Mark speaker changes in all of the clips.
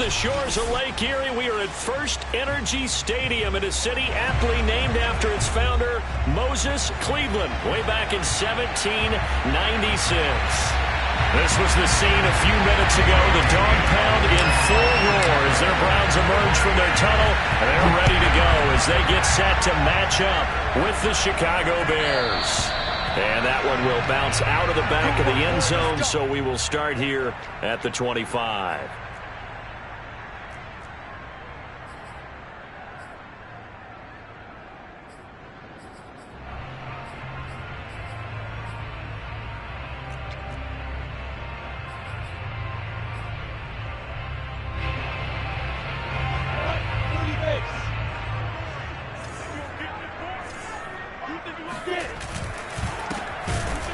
Speaker 1: the shores of Lake Erie. We are at First Energy Stadium in a city aptly named after its founder, Moses Cleveland, way back in 1796. This was the scene a few minutes ago. The dog pound in full roar as their Browns emerge from their tunnel. And they're ready to go as they get set to match up with the Chicago Bears. And that one will bounce out of the back of the end zone, so we will start here at the 25.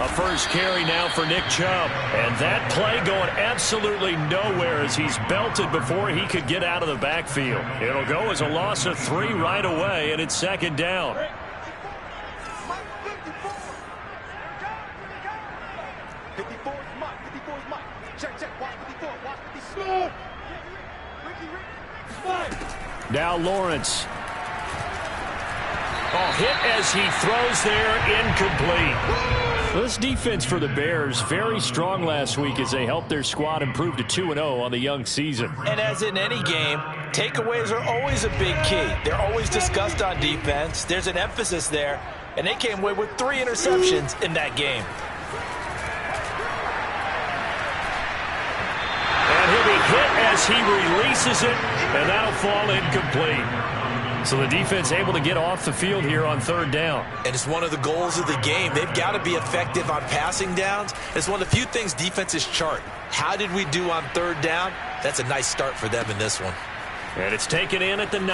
Speaker 1: A first carry now for Nick Chubb. And that play going absolutely nowhere as he's belted before he could get out of the backfield. It'll go as a loss of 3 right away, and it's second down. Now Lawrence. Oh, hit as he throws there, incomplete. This defense for the Bears, very strong last week as they helped their squad improve to 2-0 on the young season.
Speaker 2: And as in any game, takeaways are always a big key. They're always discussed on defense. There's an emphasis there, and they came away with 3 interceptions in that game.
Speaker 1: And he'll be hit as he releases it, and that'll fall incomplete. So the defense able to get off the field here on third down.
Speaker 2: And it's one of the goals of the game. They've got to be effective on passing downs. It's one of the few things defenses chart. How did we do on third down? That's a nice start for them in this one.
Speaker 1: And it's taken in at the 9.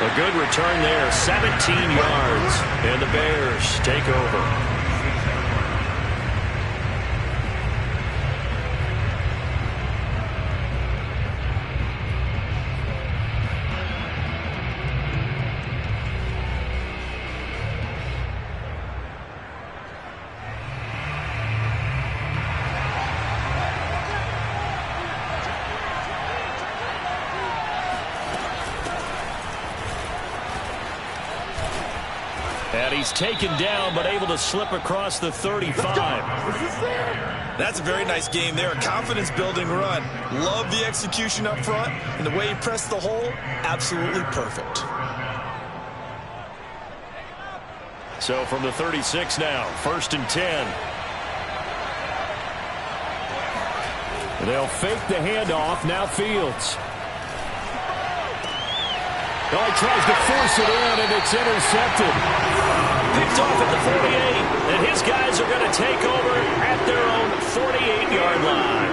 Speaker 1: A good return there, 17 yards. And the Bears take over. And he's taken down, but able to slip across the 35.
Speaker 2: That's a very nice game there. A confidence-building run. Love the execution up front. And the way he pressed the hole, absolutely perfect.
Speaker 1: So from the 36 now, 1st and 10. They'll fake the handoff. Now Fields. Oh, he tries to force it in, and it's intercepted. Picked off at the 48, and his guys are going to take over at their own 48-yard line.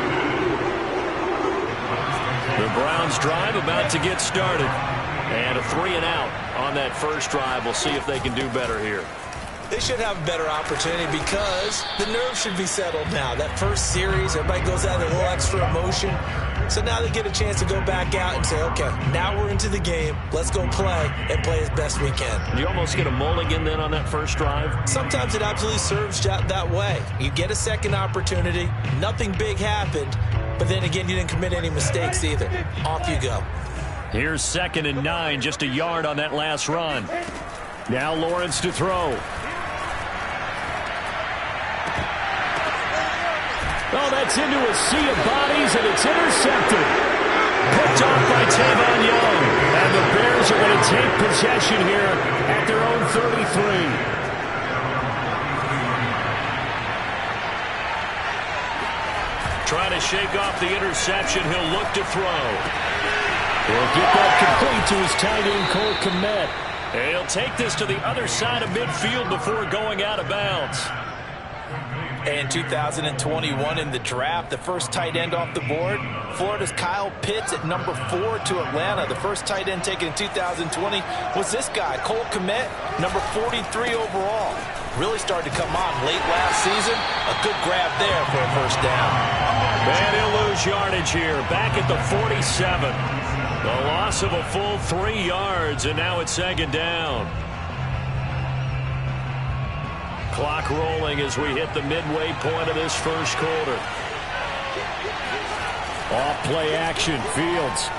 Speaker 1: The Browns drive about to get started. And a 3-and-out on that first drive. We'll see if they can do better here.
Speaker 2: They should have a better opportunity because the nerves should be settled now. That first series, everybody goes out with a little extra emotion. So now they get a chance to go back out and say, okay, now we're into the game. Let's go play and play as best we can.
Speaker 1: You almost get a mulligan then on that first drive?
Speaker 2: Sometimes it absolutely serves that way. You get a second opportunity. Nothing big happened. But then again, you didn't commit any mistakes either. Off you go.
Speaker 1: Here's 2nd and 9, just a yard on that last run. Now Lawrence to throw. Oh, that's into a sea of bodies, and it's intercepted. Picked off by Tavon Young. And the Bears are going to take possession here at their own 33. Trying to shake off the interception. He'll look to throw. He'll get that complete to his tight end, Cole Kmet. And he'll take this to the other side of midfield before going out of bounds.
Speaker 2: In 2021 in the draft, the first tight end off the board, Florida's Kyle Pitts at number 4 to Atlanta. The first tight end taken in 2020 was this guy, Cole Kmet, number 43 overall. Really started to come on late last season. A good grab there for a first down.
Speaker 1: And he'll lose yardage here, back at the 47. The loss of a full 3 yards, and now it's 2nd down. Clock rolling as we hit the midway point of this first quarter. Off play action, Fields.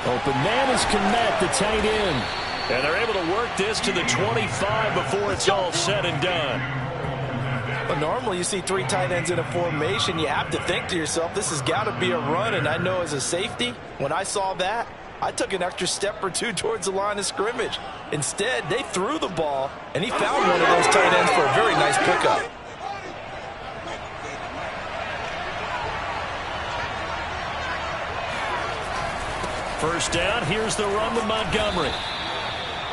Speaker 1: Open man is Kmet, the tight end. And they're able to work this to the 25 before it's all said and done.
Speaker 2: But normally you see 3 tight ends in a formation. You have to think to yourself, this has got to be a run. And I know as a safety, when I saw that, I took an extra step or 2 towards the line of scrimmage. Instead, they threw the ball, and he found one of those tight ends for a very nice pickup.
Speaker 1: First down, here's the run to Montgomery.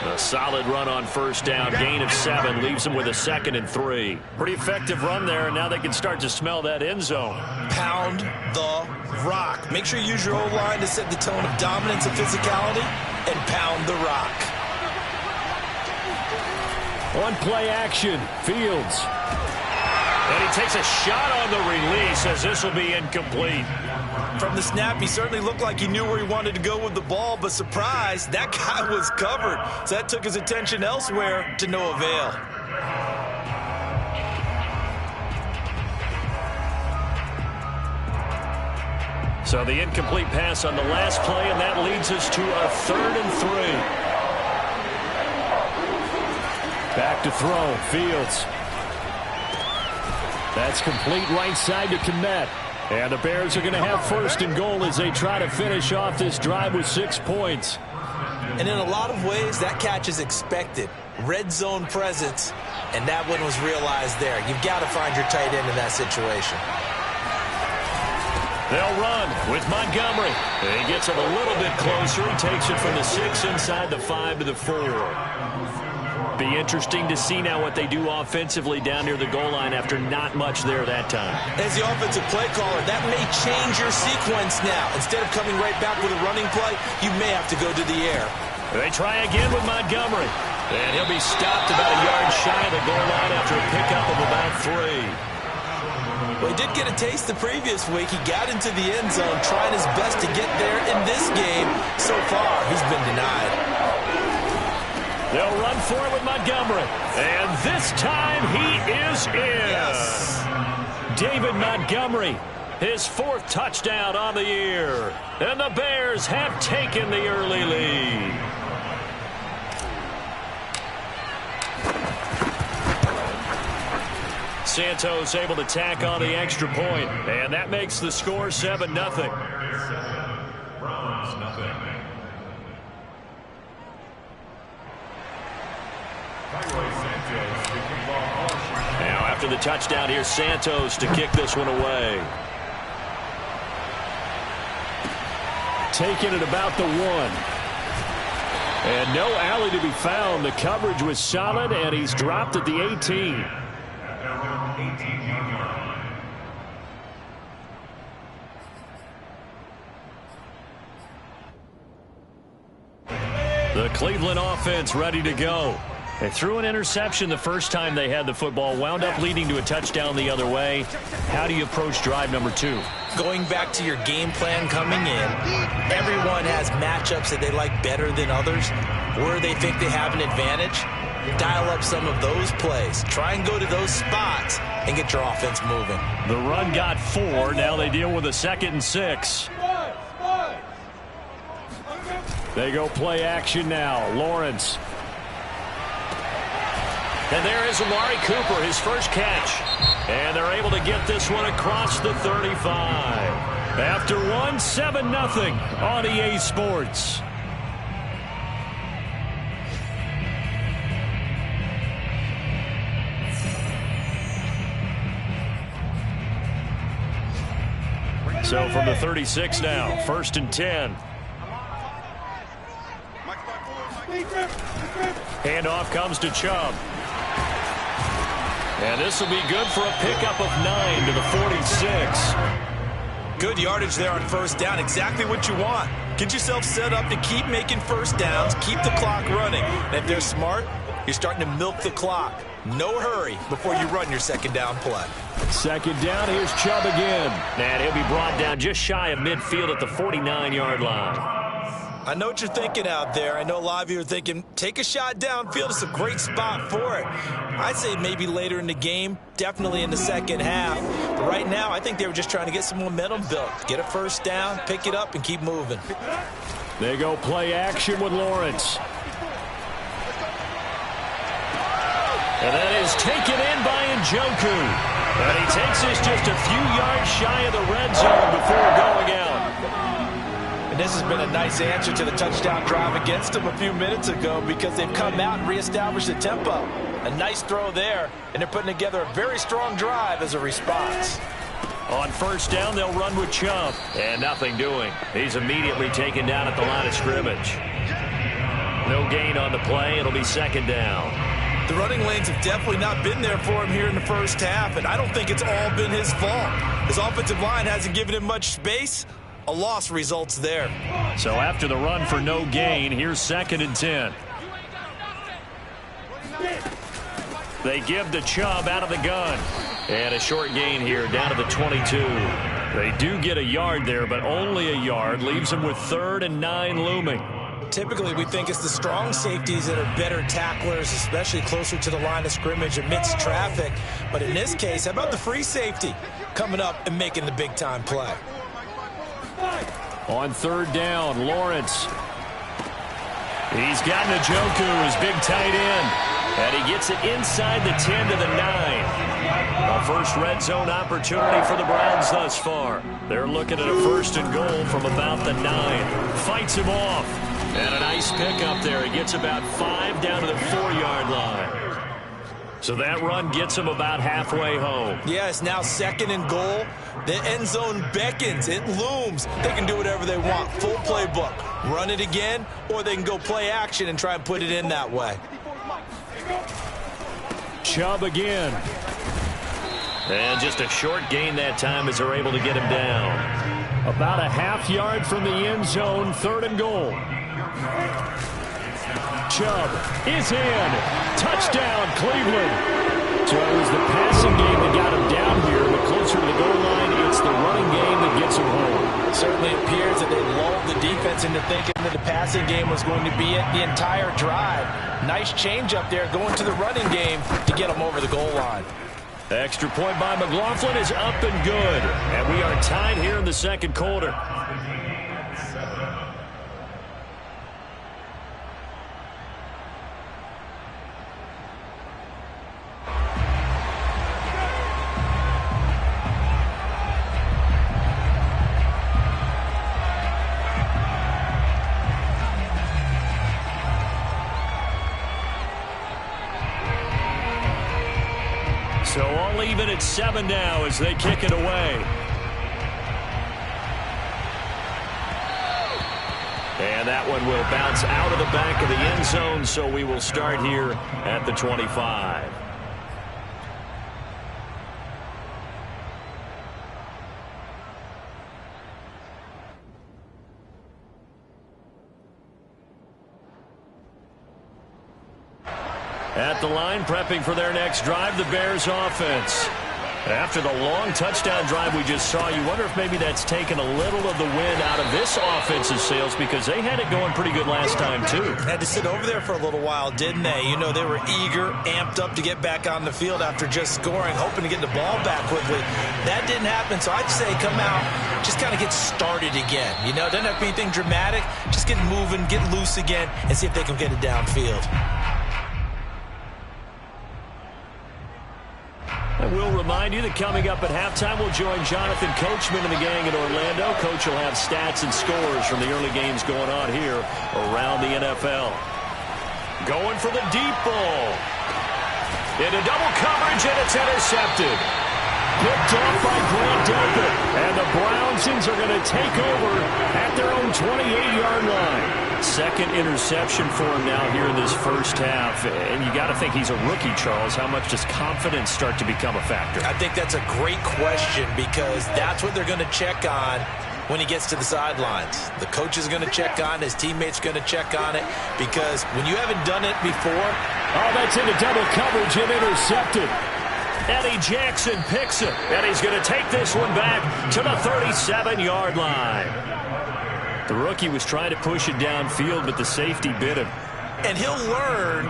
Speaker 1: A solid run on first down, gain of 7, leaves them with a 2nd and 3. Pretty effective run there, and now they can start to smell that end zone.
Speaker 2: Pound the rock. Make sure you use your O-line to set the tone of dominance and physicality, and pound the rock.
Speaker 1: On play action, Fields. And he takes a shot on the release as this will be incomplete.
Speaker 2: From the snap, he certainly looked like he knew where he wanted to go with the ball, but surprise, that guy was covered. So that took his attention elsewhere to no avail.
Speaker 1: So the incomplete pass on the last play, and that leads us to a 3rd and 3. Back to throw, Fields. That's complete right side to Kmet. And the Bears are going to have 1st and goal as they try to finish off this drive with 6 points.
Speaker 2: And in a lot of ways, that catch is expected. Red zone presence, and that one was realized there. You've got to find your tight end in that situation.
Speaker 1: They'll run with Montgomery. He gets it a little bit closer. He takes it from the 6 inside the 5 to the 4. Be interesting to see now what they do offensively down near the goal line after not much there that time.
Speaker 2: As the offensive play caller, that may change your sequence now. Instead of coming right back with a running play, you may have to go to the air.
Speaker 1: They try again with Montgomery. And he'll be stopped about a yard shy of the goal line after a pickup of about 3.
Speaker 2: Well, he did get a taste the previous week. He got into the end zone trying his best to get there in this game. So far, he's been denied.
Speaker 1: They'll run for it with Montgomery. And this time he is in.
Speaker 2: Yes.
Speaker 1: David Montgomery, his 4th touchdown on the year. And the Bears have taken the early lead. Santos able to tack on the extra point. And that makes the score 7-0. Now after the touchdown, here's Santos to kick this one away. Taking it about the 1. And no alley to be found. The coverage was solid, and he's dropped at the 18. The Cleveland offense ready to go. They threw an interception the first time they had the football, wound up leading to a touchdown the other way. How do you approach drive number 2?
Speaker 2: Going back to your game plan coming in, everyone has matchups that they like better than others, where they think they have an advantage. Dial up some of those plays. Try and go to those spots and get your offense moving.
Speaker 1: The run got 4. Now they deal with a 2nd and 6. They go play action now. Lawrence. And there is Amari Cooper, his first catch. And they're able to get this one across the 35. After 1, 7-0 on EA Sports. So from the 36 now, 1st and 10. Handoff comes to Chubb. And this will be good for a pickup of 9 to the 46.
Speaker 2: Good yardage there on first down. Exactly what you want. Get yourself set up to keep making first downs, keep the clock running. And if they're smart, you're starting to milk the clock. No hurry before you run your 2nd down play.
Speaker 1: 2nd down, here's Chubb again. And he'll be brought down just shy of midfield at the 49-yard line.
Speaker 2: I know what you're thinking out there. I know a lot of you are thinking, take a shot downfield. It's a great spot for it. I'd say maybe later in the game, definitely in the second half. But right now, I think they were just trying to get some momentum built. Get a first down, pick it up, and keep moving.
Speaker 1: They go play action with Lawrence. And that is taken in by Njoku. And he takes us just a few yards shy of the red zone before going out.
Speaker 2: And this has been a nice answer to the touchdown drive against them a few minutes ago because they've come out and reestablished the tempo. A nice throw there, and they're putting together a very strong drive as a response.
Speaker 1: On first down, they'll run with Chubb. And nothing doing. He's immediately taken down at the line of scrimmage. No gain on the play. It'll be second down.
Speaker 2: The running lanes have definitely not been there for him here in the first half, and I don't think it's all been his fault. His offensive line hasn't given him much space. A loss results there.
Speaker 1: So after the run for no gain, here's 2nd and 10. They give to Chubb out of the gun. And a short gain here down to the 22. They do get a yard there, but only a yard. Leaves them with 3rd and 9 looming.
Speaker 2: Typically, we think it's the strong safeties that are better tacklers, especially closer to the line of scrimmage amidst traffic. But in this case, how about the free safety coming up and making the big-time play?
Speaker 1: On 3rd down, Lawrence. He's got Njoku, his big tight end. And he gets it inside the 10 to the 9. A first red zone opportunity for the Browns thus far. They're looking at a 1st and goal from about the 9. Fights him off. And a nice pickup there. He gets about 5 down to the 4-yard line. So that run gets him about halfway home.
Speaker 2: Yeah, it's now 2nd and goal. The end zone beckons. It looms. They can do whatever they want. Full playbook. Run it again, or they can go play action and try and put it in that way.
Speaker 1: Chubb again. And just a short gain that time as they're able to get him down. About a half yard from the end zone, 3rd and goal. Chubb is in. Touchdown, Cleveland. So it was the passing game that got him down here, but closer to the goal line, it's the running game that gets him home.
Speaker 2: It certainly appears that they lulled the defense into thinking that the passing game was going to be it the entire drive. Nice change up there going to the running game to get them over the goal line.
Speaker 1: Extra point by McLaughlin is up and good. And we are tied here in the 2nd quarter. So all even at 7 now as they kick it away. And that one will bounce out of the back of the end zone, so we will start here at the 25. At the line, prepping for their next drive, the Bears offense. After the long touchdown drive we just saw, you wonder if maybe that's taken a little of the wind out of this offensive sails because they had it going pretty good last time, too.
Speaker 2: Had to sit over there for a little while, didn't they? You know, they were eager, amped up to get back on the field after just scoring, hoping to get the ball back quickly. That didn't happen, so I'd say come out, just kind of get started again. You know, it doesn't have to be anything dramatic. Just get moving, get loose again, and see if they can get it downfield.
Speaker 1: And we'll remind you that coming up at halftime, we'll join Jonathan Coachman and the gang in Orlando. Coach will have stats and scores from the early games going on here around the NFL. Going for the deep ball. Into double coverage, and it's intercepted. Picked off by Grant Delpit. And the Brownsons are going to take over at their own 28-yard line. 2nd interception for him now here in this first half. And you got to think he's a rookie, Charles. How much does confidence start to become a factor?
Speaker 2: I think that's a great question because that's what they're going to check on when he gets to the sidelines. The coach is going to check on it. His teammates going to check on it because when you haven't done it before.
Speaker 1: Oh, that's into double coverage and intercepted. Eddie Jackson picks it, and he's going to take this one back to the 37-yard line. The rookie was trying to push it downfield, but the safety bit him.
Speaker 2: And he'll learn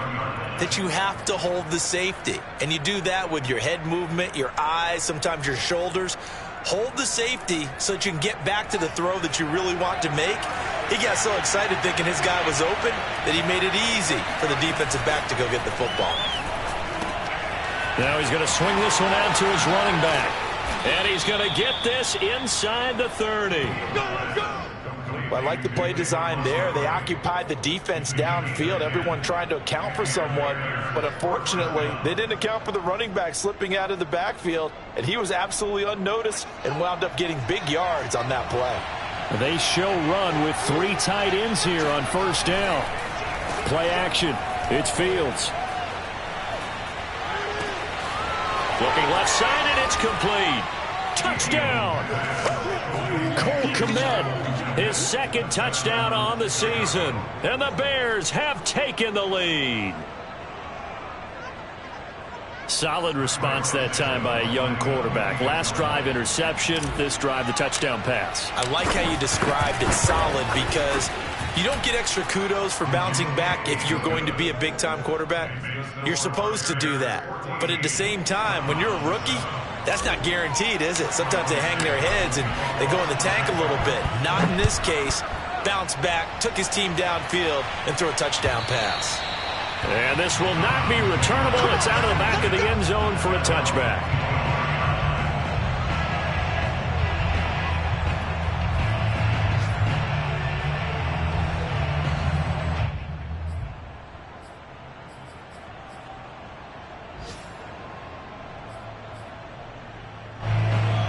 Speaker 2: that you have to hold the safety. And you do that with your head movement, your eyes, sometimes your shoulders. Hold the safety so that you can get back to the throw that you really want to make. He got so excited thinking his guy was open that he made it easy for the defensive back to go get the football.
Speaker 1: Now he's going to swing this one out to his running back. And he's going to get this inside the 30.
Speaker 2: Well, I like the play design there. They occupied the defense downfield, everyone trying to account for someone. But unfortunately, they didn't account for the running back slipping out of the backfield. And he was absolutely unnoticed and wound up getting big yards on that play.
Speaker 1: They show run with 3 tight ends here on first down. Play action. It's Fields. Looking left side, and it's complete. Touchdown! Cole Kmet, his second touchdown on the season. And the Bears have taken the lead. Solid response that time by a young quarterback. Last drive, interception. This drive, the touchdown pass.
Speaker 2: I like how you described it, solid, because you don't get extra kudos for bouncing back if you're going to be a big-time quarterback. You're supposed to do that. But at the same time, when you're a rookie, that's not guaranteed, is it? Sometimes they hang their heads and they go in the tank a little bit. Not in this case. Bounced back, took his team downfield, and threw a touchdown pass.
Speaker 1: And this will not be returnable. It's out of the back of the end zone for a touchback.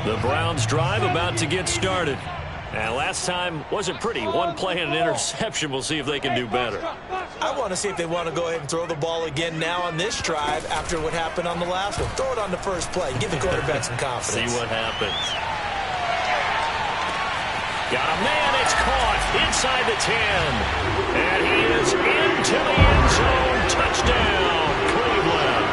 Speaker 1: The Browns drive about to get started. And last time wasn't pretty. One play and an interception. We'll see if they can do better.
Speaker 2: I want to see if they want to go ahead and throw the ball again now on this drive after what happened on the last one. Throw it on the first play. Give the quarterback some confidence.
Speaker 1: See what happens. Got a man. It's caught inside the 10. And he is into the end zone. Touchdown, Cleveland.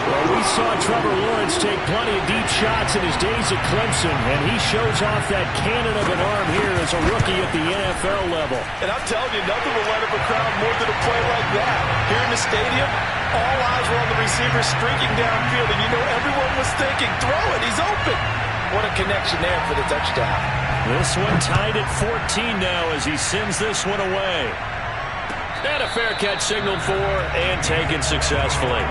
Speaker 1: Well, we saw Trevor Lawrence take plenty of deep shots in his days at Clemson, and he shows off that cannon of an arm here as a rookie at the NFL level.
Speaker 2: And I'm telling you, nothing will light up a crowd more than a play like that. Here in the stadium, all eyes were on the receiver streaking downfield, and you know everyone was thinking, throw it, he's open. What a connection there for the touchdown.
Speaker 1: This one tied at 14 now as he sends this one away. And a fair catch signaled for and taken successfully.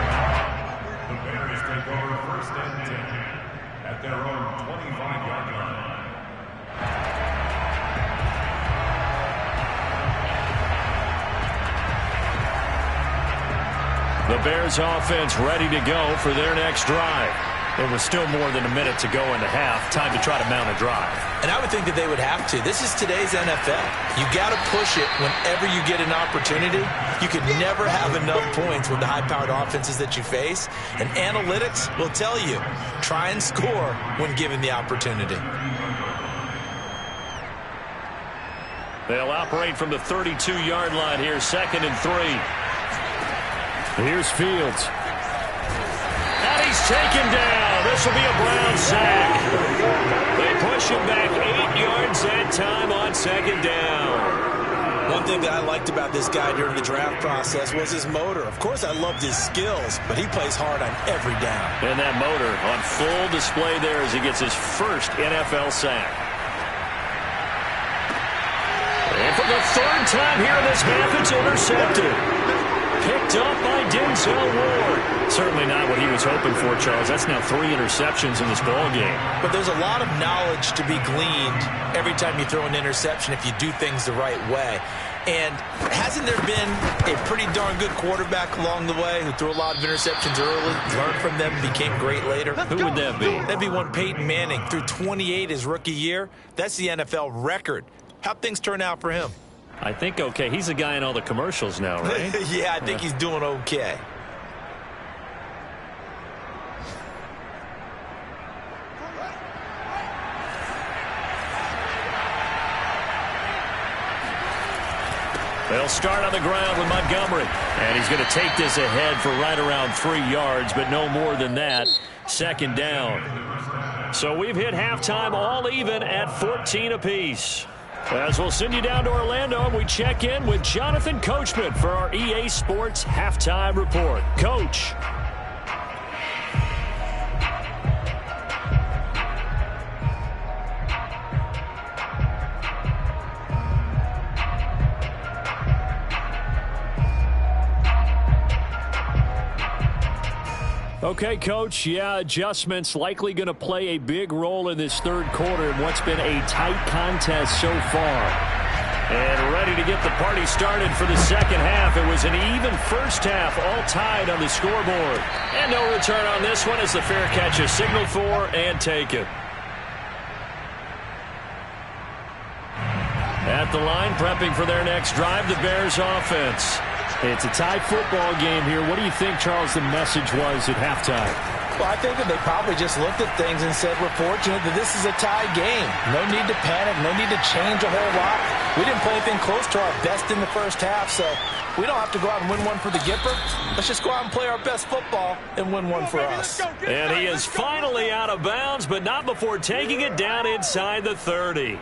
Speaker 1: The Bears offense ready to go for their next drive. There was still more than a minute to go in the half. Time to try to mount a drive.
Speaker 2: And I would think that they would have to. This is today's NFL. You got to push it whenever you get an opportunity. You could never have enough points with the high-powered offenses that you face. And analytics will tell you, try and score when given the opportunity.
Speaker 1: They'll operate from the 32-yard line here, 2nd and 3. Here's Fields. And he's taken down. This will be a Brown sack. They push him back 8 yards that time on 2nd down.
Speaker 2: One thing that I liked about this guy during the draft process was his motor. Of course, I loved his skills, but he plays hard on every down.
Speaker 1: And that motor on full display there as he gets his first NFL sack. And for the 3rd time here in this half, it's intercepted. Picked up by Denzel Ward. Certainly not what he was hoping for, Charles. That's now 3 interceptions in this ball game.
Speaker 2: But there's a lot of knowledge to be gleaned every time you throw an interception if you do things the right way. And hasn't there been a pretty darn good quarterback along the way who threw a lot of interceptions early, learned from them, became great later?
Speaker 1: Who would that be?
Speaker 2: That'd be one Peyton Manning. Threw 28 his rookie year. That's the NFL record. How'd things turn out for him?
Speaker 1: I think okay. He's a guy in all the commercials now, right?
Speaker 2: Yeah, I think he's doing okay.
Speaker 1: They'll start on the ground with Montgomery. And he's going to take this ahead for right around 3 yards, but no more than that. 2nd down. So we've hit halftime all even at 14 apiece. As we'll send you down to Orlando, and we check in with Jonathan Coachman for our EA Sports Halftime Report. Coach. Okay, Coach, yeah, adjustments likely going to play a big role in this third quarter in what's been a tight contest so far. And ready to get the party started for the second half. It was an even first half, all tied on the scoreboard. And no return on this one as the fair catch is signaled for and taken. At the line, prepping for their next drive, the Bears offense. It's a tie football game here. What do you think, Charles, the message was at halftime?
Speaker 2: Well, I think that they probably just looked at things and said, we're fortunate that this is a tie game. No need to panic. No need to change a whole lot. We didn't play anything close to our best in the first half, so we don't have to go out and win one for the Gipper. Let's just go out and play our best football and win one for us.
Speaker 1: And he is finally out of bounds, but not before taking it down inside the 30.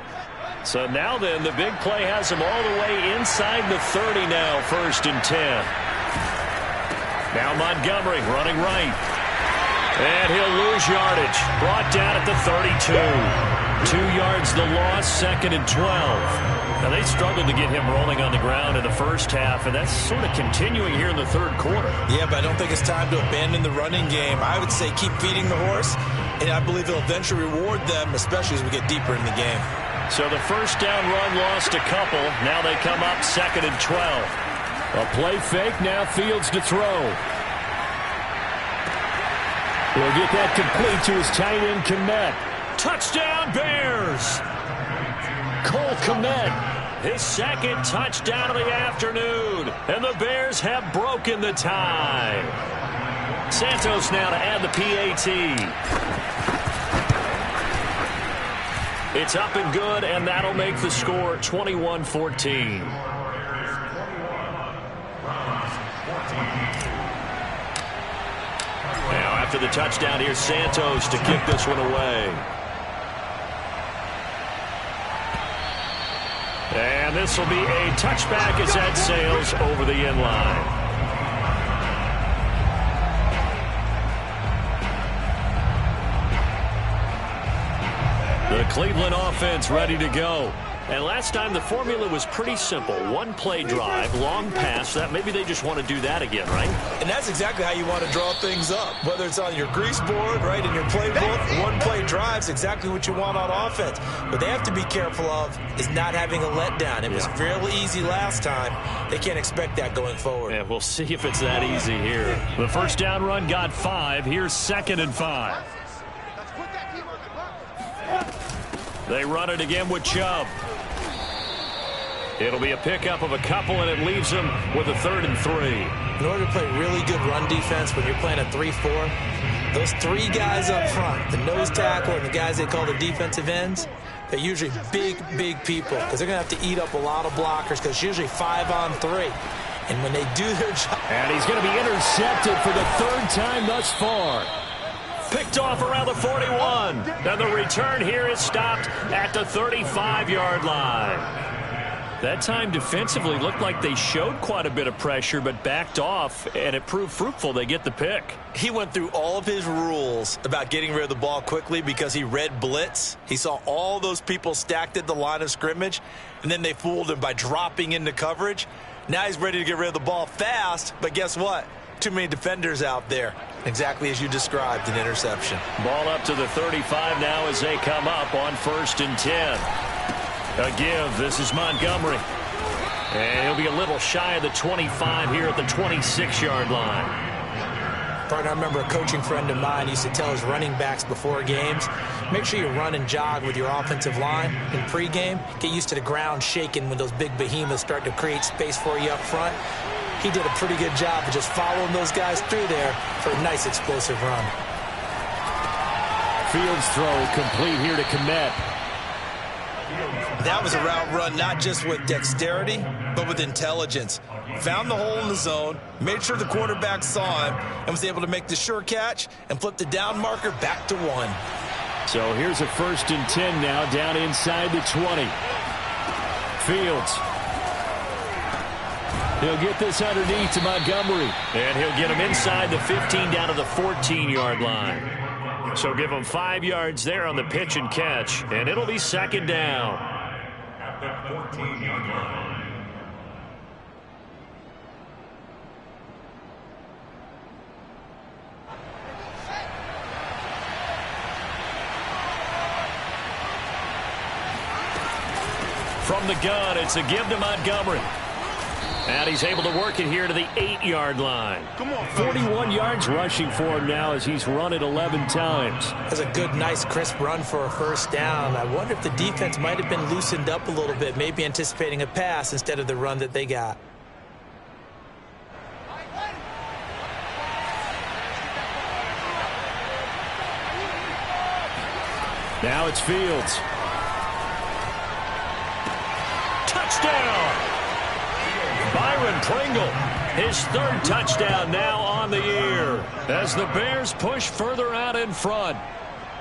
Speaker 1: So now then, the big play has him all the way inside the 30 now, 1st and 10. Now Montgomery running right. And he'll lose yardage. Brought down at the 32. 2 yards the loss, 2nd and 12. Now they struggled to get him rolling on the ground in the first half, and that's sort of continuing here in the third quarter.
Speaker 2: Yeah, but I don't think it's time to abandon the running game. I would say keep feeding the horse, and I believe it'll eventually reward them, especially as we get deeper in the game.
Speaker 1: So the first down run lost a couple. Now they come up 2nd and 12. A play fake, now Fields to throw. He'll get that complete to his tight end, Kmet. Touchdown, Bears! Cole Kmet, his second touchdown of the afternoon. And the Bears have broken the tie. Santos now to add the PAT. It's up and good, and that'll make the score 21-14. Now after the touchdown, here's Santos to kick this one away. And this will be a touchback as that sails over the end line. The Cleveland offense ready to go. And last time the formula was pretty simple. One play drive, long pass. That maybe they just want to do that again, right?
Speaker 2: And that's exactly how you want to draw things up. Whether it's on your grease board, right, in your playbook, one play drive's exactly what you want on offense. What they have to be careful of is not having a letdown. It was fairly easy last time. They can't expect that going forward.
Speaker 1: Yeah, we'll see if it's that easy here. The first down run got 5. Here's 2nd and 5. They run it again with Chubb. It'll be a pickup of a couple, and it leaves them with a 3rd and 3.
Speaker 2: In order to play really good run defense when you're playing a 3-4, those 3 guys up front, the nose tackle and the guys they call the defensive ends, they're usually big people because they're going to have to eat up a lot of blockers because it's usually 5 on 3. And when they do their job...
Speaker 1: And he's going to be intercepted for the 3rd time thus far. Picked off around the 41. And the return here is stopped at the 35-yard line. That time defensively looked like they showed quite a bit of pressure but backed off, and it proved fruitful. They get the pick.
Speaker 2: He went through all of his rules about getting rid of the ball quickly because he read blitz. He saw all those people stacked at the line of scrimmage, and then they fooled him by dropping into coverage. Now he's ready to get rid of the ball fast, but guess what? Too many defenders out there. Exactly as you described, an interception.
Speaker 1: Ball up to the 35 now as they come up on 1st and 10. A give. This is Montgomery. And he'll be a little shy of the 25 here at the 26-yard line.
Speaker 2: Partner, I remember a coaching friend of mine used to tell his running backs before games, make sure you run and jog with your offensive line in pregame. Get used to the ground shaking when those big behemoths start to create space for you up front. He did a pretty good job of just following those guys through there for a nice explosive run.
Speaker 1: Fields throw complete here to Kmet.
Speaker 2: That was a route run not just with dexterity, but with intelligence. Found the hole in the zone, made sure the quarterback saw him, and was able to make the sure catch and flip the down marker back to 1.
Speaker 1: So here's a 1st and 10 now down inside the 20. Fields. He'll get this underneath to Montgomery. And he'll get him inside the 15 down to the 14-yard line. So give him 5 yards there on the pitch and catch. And it'll be second down. At the 14-yard line. From the gun, it's a give to Montgomery. And he's able to work it here to the 8-yard line. 41 yards rushing for him now as he's run it 11 times.
Speaker 2: That's a good, nice, crisp run for a first down. I wonder if the defense might have been loosened up a little bit, maybe anticipating a pass instead of the run that they got.
Speaker 1: Now it's Fields. Touchdown! Byron Pringle, his 3rd touchdown now on the year as the Bears push further out in front.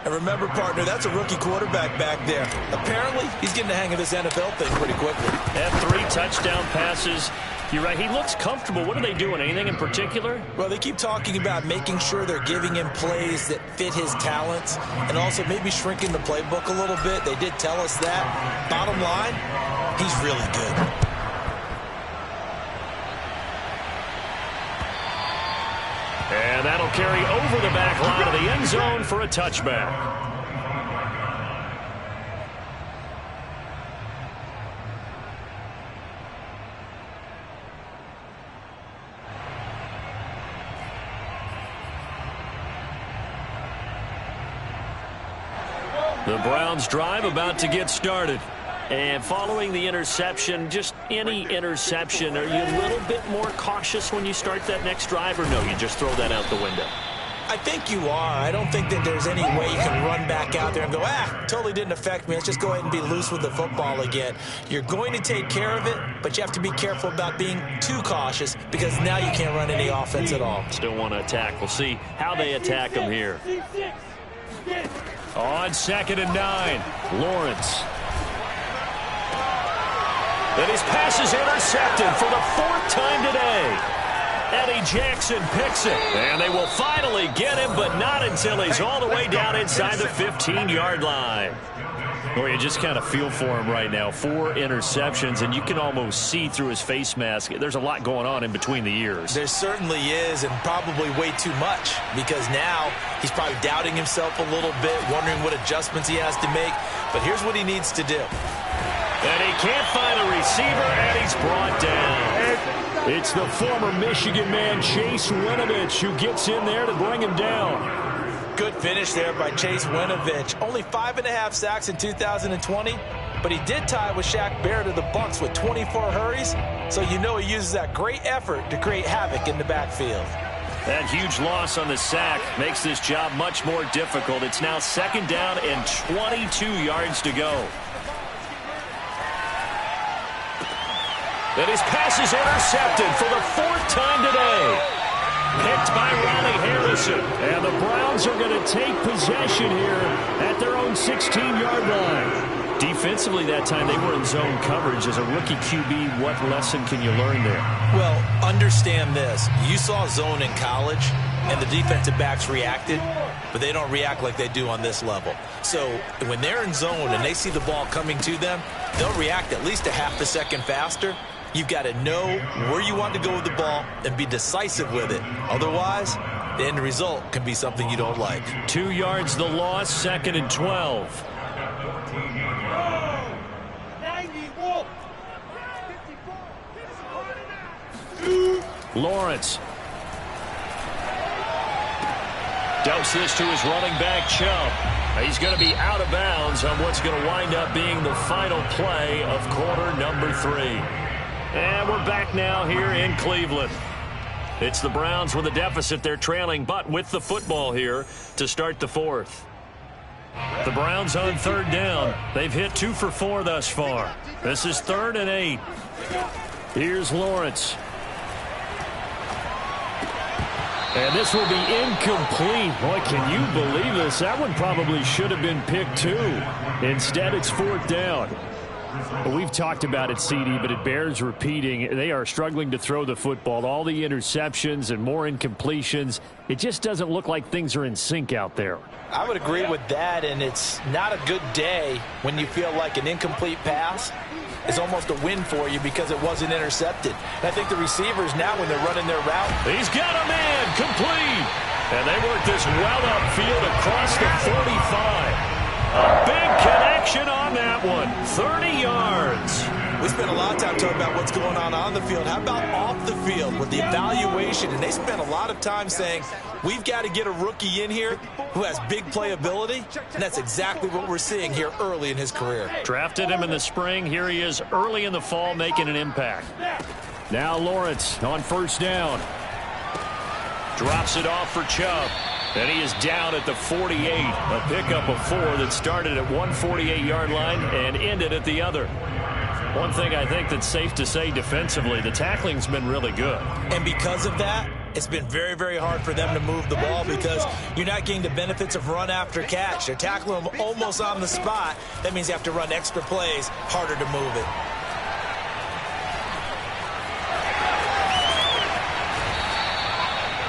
Speaker 2: And remember, partner, that's a rookie quarterback back there. Apparently, he's getting the hang of this NFL thing pretty quickly.
Speaker 1: Had 3 touchdown passes. You're right, he looks comfortable. What are they doing? Anything in particular?
Speaker 2: Well, they keep talking about making sure they're giving him plays that fit his talents and also maybe shrinking the playbook a little bit. They did tell us that. Bottom line, he's really good.
Speaker 1: And that'll carry over the back line of the end zone for a touchback. The Browns drive about to get started. And following the interception, just any interception, are you a little bit more cautious when you start that next drive, or no, you just throw that out the window?
Speaker 2: I think you are. I don't think that there's any way you can run back out there and go, totally didn't affect me. Let's just go ahead and be loose with the football again. You're going to take care of it, but you have to be careful about being too cautious because now you can't run any offense at all.
Speaker 1: Still want to attack. We'll see how they attack them here. On 2nd and 9, Lawrence. And his pass is intercepted for the 4th time today. Eddie Jackson picks it. And they will finally get him, but not until he's all the way down inside the 15-yard line. Or you just kind of feel for him right now. 4 interceptions, and you can almost see through his face mask. There's a lot going on in between the ears.
Speaker 2: There certainly is, and probably way too much, because now he's probably doubting himself a little bit, wondering what adjustments he has to make. But here's what he needs to do.
Speaker 1: And he can't find a receiver, and he's brought down. It's the former Michigan man, Chase Winovich, who gets in there to bring him down.
Speaker 2: Good finish there by Chase Winovich. Only 5.5 sacks in 2020, but he did tie with Shaq Barrett of the Bucs with 24 hurries, so you know he uses that great effort to create havoc in the backfield.
Speaker 1: That huge loss on the sack makes this job much more difficult. It's now 2nd down and 22 yards to go. And his pass is intercepted for the 4th time today. Picked by Ronnie Harrison. And the Browns are going to take possession here at their own 16-yard line. Defensively that time, they were in zone coverage. As a rookie QB, what lesson can you learn there?
Speaker 2: Well, understand this. You saw zone in college, and the defensive backs reacted, but they don't react like they do on this level. So when they're in zone and they see the ball coming to them, they'll react at least a half a second faster. You've got to know where you want to go with the ball and be decisive with it. Otherwise, the end result can be something you don't like.
Speaker 1: 2 yards the loss, 2nd and 12. Lawrence. Dumps this to his running back, Chubb. He's going to be out of bounds on what's going to wind up being the final play of quarter number 3. And we're back now here in Cleveland. It's the Browns with a deficit. They're trailing, but with the football here to start the 4th. The Browns on 3rd down. They've hit 2 for 4 thus far. This is 3rd and 8. Here's Lawrence. And this will be incomplete. Boy, can you believe this? That one probably should have been picked too. Instead, it's 4th down. Well, we've talked about it, CD, but it bears repeating. They are struggling to throw the football. All the interceptions and more incompletions. It just doesn't look like things are in sync out there.
Speaker 2: I would agree with that, and it's not a good day when you feel like an incomplete pass is almost a win for you because it wasn't intercepted. And I think the receivers now, when they're running their route,
Speaker 1: he's got a man complete. And they work this well upfield across the 45. A big connection on that one. 30 yards.
Speaker 2: We spent a lot of time talking about what's going on the field. How about off the field with the evaluation? And they spent a lot of time saying, we've got to get a rookie in here who has big playability. And that's exactly what we're seeing here early in his career.
Speaker 1: Drafted him in the spring. Here he is early in the fall making an impact. Now Lawrence on first down. Drops it off for Chubb. And he is down at the 48. A pickup of 4 that started at 148-yard line and ended at the other. One thing I think that's safe to say defensively, the tackling's been really good.
Speaker 2: And because of that, it's been very, very hard for them to move the ball because you're not getting the benefits of run after catch. They're tackling them almost on the spot. That means you have to run extra plays, harder to move it.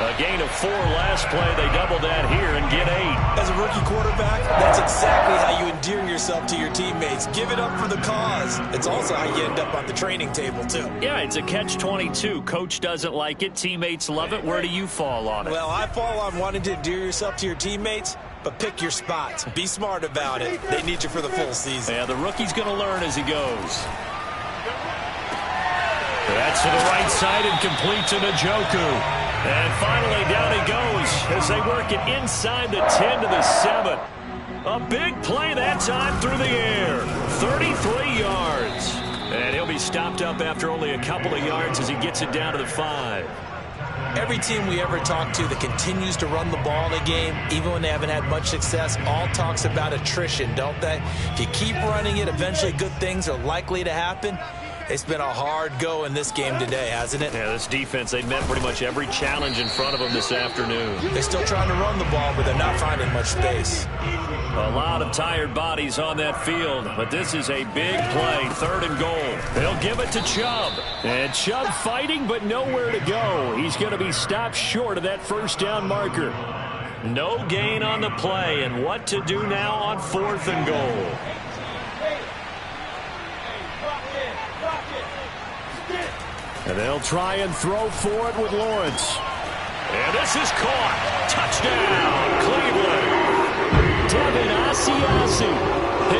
Speaker 1: A gain of 4 last play. They double that here and get 8.
Speaker 2: As a rookie quarterback, that's exactly how you endear yourself to your teammates. Give it up for the cause. It's also how you end up on the training table, too.
Speaker 1: Yeah, it's a catch-22. Coach doesn't like it. Teammates love it. Where do you fall on it?
Speaker 2: Well, I fall on wanting to endear yourself to your teammates, but pick your spots. Be smart about it. They need you for the full season.
Speaker 1: Yeah, the rookie's going to learn as he goes. That's to the right side and complete to Njoku. And finally, down he goes as they work it inside the 10 to the 7. A big play that time through the air. 33 yards. And he'll be stopped up after only a couple of yards as he gets it down to the 5.
Speaker 2: Every team we ever talk to that continues to run the ball in a game, even when they haven't had much success, all talks about attrition, don't they? If you keep running it, eventually good things are likely to happen. It's been a hard go in this game today, hasn't it?
Speaker 1: Yeah, this defense, they met pretty much every challenge in front of them this afternoon.
Speaker 2: They're still trying to run the ball, but they're not finding much space.
Speaker 1: A lot of tired bodies on that field, but this is a big play, 3rd and goal. They'll give it to Chubb. And Chubb fighting, but nowhere to go. He's going to be stopped short of that first down marker. No gain on the play, and what to do now on 4th and goal. And they'll try and throw for it with Lawrence. And this is caught. Touchdown, Cleveland. Devin Asiasi,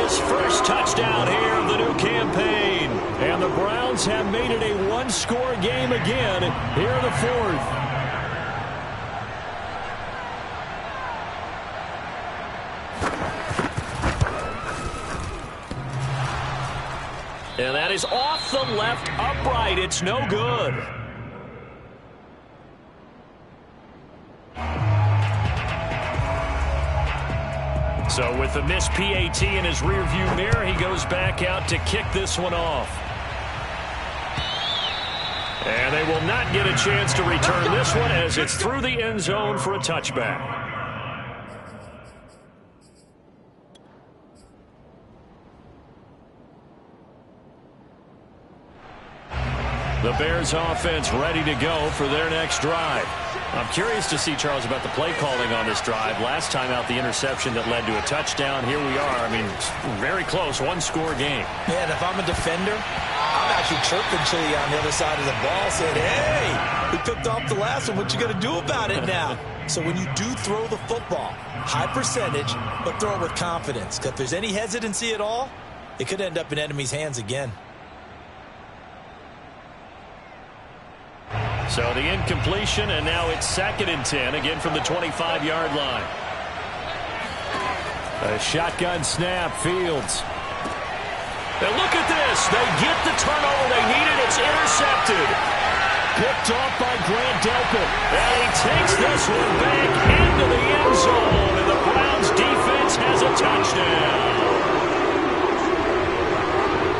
Speaker 1: his first touchdown here of the new campaign. And the Browns have made it a one-score game again here in the 4th. And that is off the left upright. It's no good. So with the missed PAT in his rearview mirror, he goes back out to kick this one off. And they will not get a chance to return this one as it's through the end zone for a touchback. The Bears offense ready to go for their next drive. I'm curious to see, Charles, about the play calling on this drive. Last time out, the interception that led to a touchdown. Here we are. I mean, very close, one-score game.
Speaker 2: Man, if I'm a defender, I'm actually chirping Chili on the other side of the ball saying, hey, we picked off the last one. What you going to do about it now? So when you do throw the football, high percentage, but throw it with confidence. Because if there's any hesitancy at all, it could end up in enemy's hands again.
Speaker 1: So the incompletion, and now it's 2nd and 10, again from the 25-yard line. A shotgun snap, Fields. And look at this. They get the turnover they needed. It's intercepted. Picked off by Grant Delpit. And he takes this one back into the end zone, and the Browns defense has a touchdown.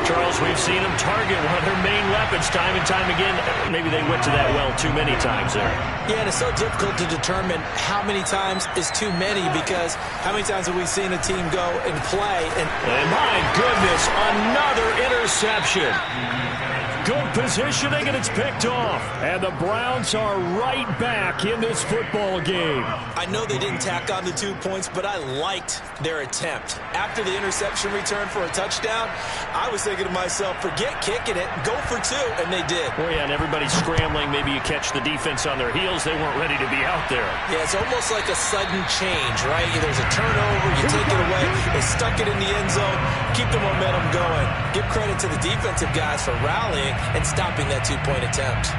Speaker 1: Charles, we've seen them target one of their main weapons time and time again. Maybe they went to that well too many times there.
Speaker 2: Yeah, and it's so difficult to determine how many times is too many, because how many times have we seen a team go and play? And
Speaker 1: my goodness, another interception. Good positioning, and it's picked off. And the Browns are right back in this football game.
Speaker 2: I know they didn't tack on the 2 points, but I liked their attempt. After the interception return for a touchdown, I was thinking to myself, forget kicking it, go for 2, and they did.
Speaker 1: Oh, yeah, and everybody's scrambling. Maybe you catch the defense on their heels. They weren't ready to be out there.
Speaker 2: Yeah, it's almost like a sudden change, right? There's a turnover, you take it away, they stuck it in the end zone, keep the momentum going. Give credit to the defensive guys for rallying and stopping that 2-point attempt.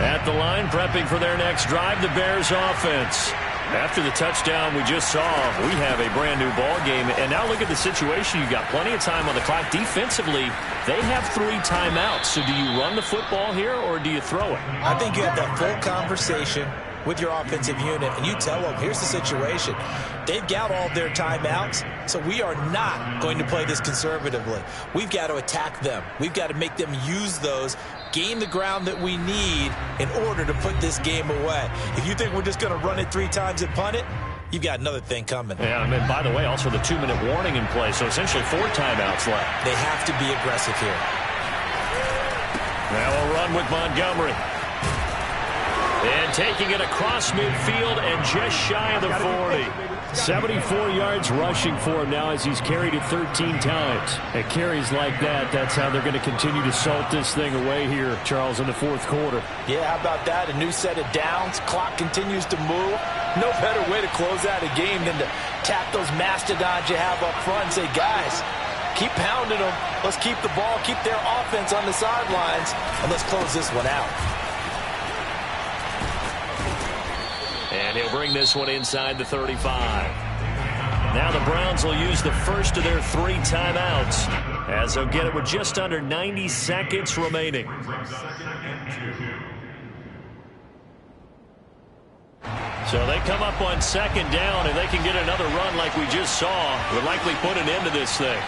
Speaker 1: At the line, prepping for their next drive, the Bears offense. After the touchdown we just saw, we have a brand new ball game. And now look at the situation. You've got plenty of time on the clock. Defensively, they have 3 timeouts. So do you run the football here or do you throw it?
Speaker 2: I think you have that full conversation with your offensive unit, and you tell them, here's the situation. They've got all their timeouts, so we are not going to play this conservatively. We've got to attack them. We've got to make them use those, gain the ground that we need in order to put this game away. If you think we're just going to run it 3 times and punt it, you've got another thing coming.
Speaker 1: Yeah, I mean, by the way, also the 2-minute warning in play, so essentially 4 timeouts left.
Speaker 2: They have to be aggressive here.
Speaker 1: Now a run with Montgomery. And taking it across midfield and just shy of the 40. 74 yards rushing for him now as he's carried it 13 times. At carries like that, that's how they're going to continue to salt this thing away here, Charles, in the 4th quarter.
Speaker 2: Yeah, how about that? A new set of downs. Clock continues to move. No better way to close out a game than to tap those mastodons you have up front and say, guys, keep pounding them. Let's keep the ball, keep their offense on the sidelines, and let's close this one out.
Speaker 1: And he'll bring this one inside the 35. Now the Browns will use the first of their 3 timeouts as they'll get it with just under 90 seconds remaining. So they come up on 2nd down, and they can get another run like we just saw. Would likely put an end to this thing.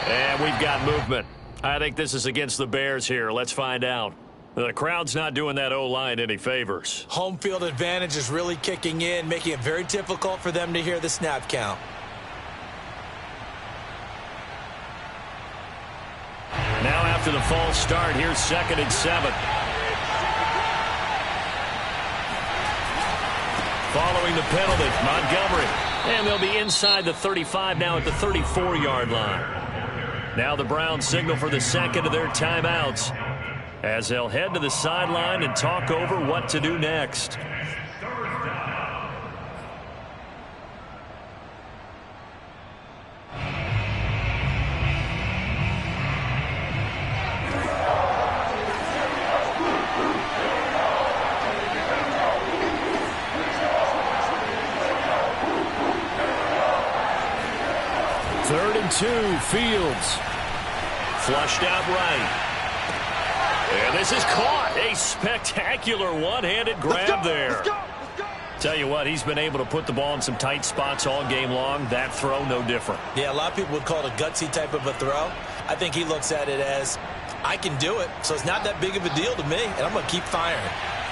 Speaker 1: And we've got movement. I think this is against the Bears here. Let's find out. The crowd's not doing that O-line any favors.
Speaker 2: Home field advantage is really kicking in, making it very difficult for them to hear the snap count.
Speaker 1: Now after the false start, here's 2nd and 7. Following the penalty, Montgomery. And they'll be inside the 35 now at the 34-yard line. Now the Browns signal for the 2nd of their timeouts as they'll head to the sideline and talk over what to do next. Third and 2, Fields. Flushed out right. And this is caught. A spectacular one-handed grab there. Tell you what, he's been able to put the ball in some tight spots all game long. That throw, no different.
Speaker 2: Yeah, a lot of people would call it a gutsy type of a throw. I think he looks at it as, I can do it, so it's not that big of a deal to me, and I'm going to keep firing.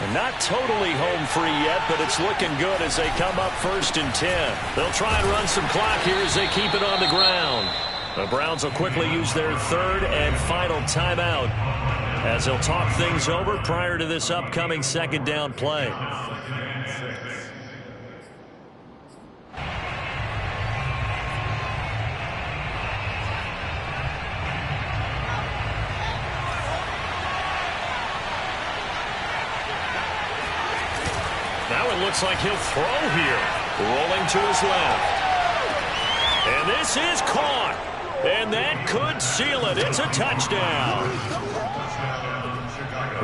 Speaker 1: And not totally home free yet, but it's looking good as they come up 1st and 10. They'll try and run some clock here as they keep it on the ground. The Browns will quickly use their 3rd and final timeout as they'll talk things over prior to this upcoming 2nd down play. Now it looks like he'll throw here. Rolling to his left. And this is caught. And that could seal it. It's a touchdown.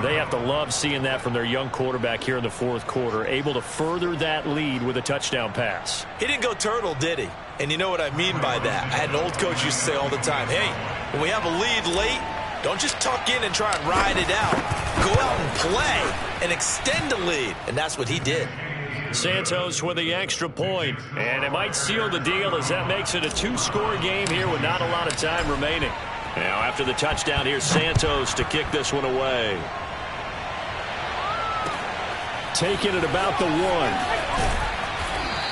Speaker 1: They have to love seeing that from their young quarterback here in the 4th quarter, able to further that lead with a touchdown pass.
Speaker 2: He didn't go turtle, did he? And you know what I mean by that. I had an old coach used to say all the time, hey, when we have a lead late, don't just tuck in and try and ride it out. go out and play and extend the lead, and that's what he did.
Speaker 1: Santos with the extra point, and it might seal the deal as that makes it a two-score game here with not a lot of time remaining. Now after the touchdown, here's Santos to kick this one away. Taking it about the 1.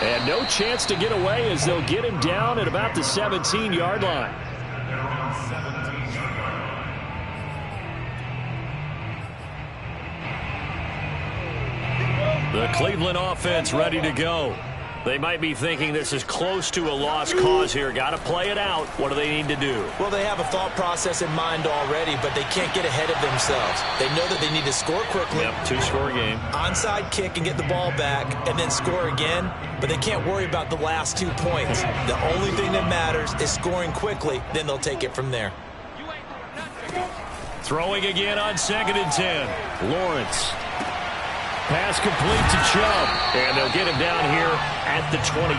Speaker 1: And no chance to get away as they'll get him down at about the 17-yard line. The Cleveland offense ready to go. They might be thinking this is close to a lost cause here. Got to play it out. What do they need to do?
Speaker 2: Well, they have a thought process in mind already, but they can't get ahead of themselves. They know that they need to score quickly.
Speaker 1: Yep, two-score game.
Speaker 2: Onside kick and get the ball back and then score again, but they can't worry about the last 2 points. The only thing that matters is scoring quickly, then they'll take it from there.
Speaker 1: Throwing again on 2nd and 10. Lawrence. Pass complete to Chubb. And they'll get him down here at the 23.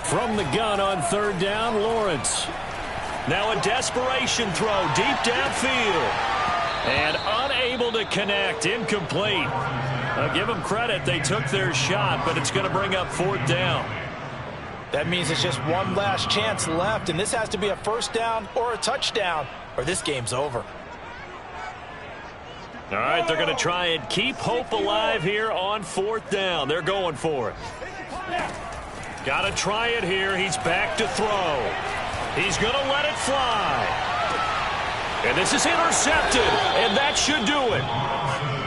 Speaker 1: From the gun on 3rd down, Lawrence. Now a desperation throw deep downfield. And unable to connect. Incomplete. I'll give them credit. They took their shot, but it's going to bring up 4th down.
Speaker 2: That means it's just one last chance left, and this has to be a 1st down or a touchdown, or this game's over.
Speaker 1: All right, they're going to try and keep hope alive here on 4th down. They're going for it. Got to try it here. He's back to throw. He's going to let it fly. And this is intercepted, and that should do it.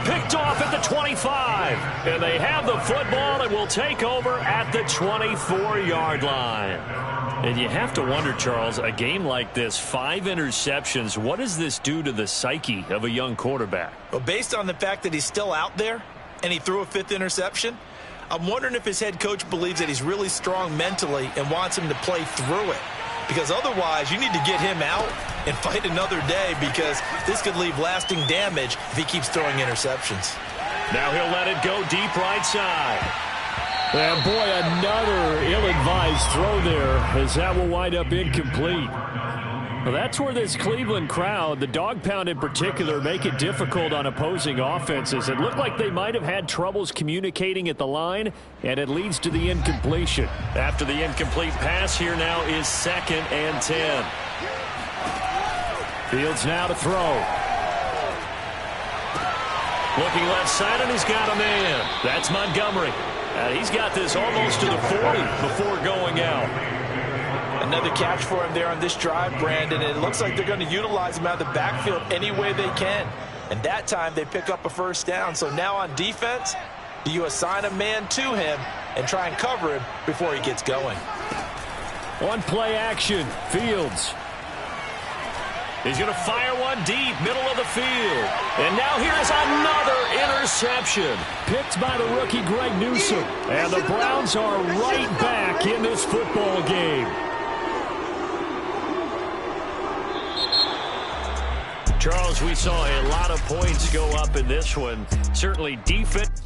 Speaker 1: Picked off at the 25. And they have the football and will take over at the 24-yard line. And you have to wonder, Charles, a game like this, 5 interceptions, what does this do to the psyche of a young quarterback?
Speaker 2: Well, based on the fact that he's still out there and he threw a 5th interception, I'm wondering if his head coach believes that he's really strong mentally and wants him to play through it. Because otherwise, you need to get him out and fight another day, because this could leave lasting damage if he keeps throwing interceptions.
Speaker 1: Now he'll let it go deep right side. And boy, another ill-advised throw there, as that will wind up incomplete. Well, that's where this Cleveland crowd, the dog pound in particular, make it difficult on opposing offenses. It looked like they might have had troubles communicating at the line, and it leads to the incompletion. After the incomplete pass, here now is 2nd and 10. Fields now to throw. Looking left side, and he's got a man. That's Montgomery. He's got this almost to the 40 before going out.
Speaker 2: Another catch for him there on this drive, Brandon. And it looks like they're going to utilize him out of the backfield any way they can. And that time they pick up a 1st down. So now on defense, do you assign a man to him and try and cover him before he gets going?
Speaker 1: On play action, Fields. He's going to fire one deep, middle of the field. And now here's another interception. Picked by the rookie Greg Newsome. And the Browns are right back in this football game. Charles, we saw a lot of points go up in this one. Certainly defense.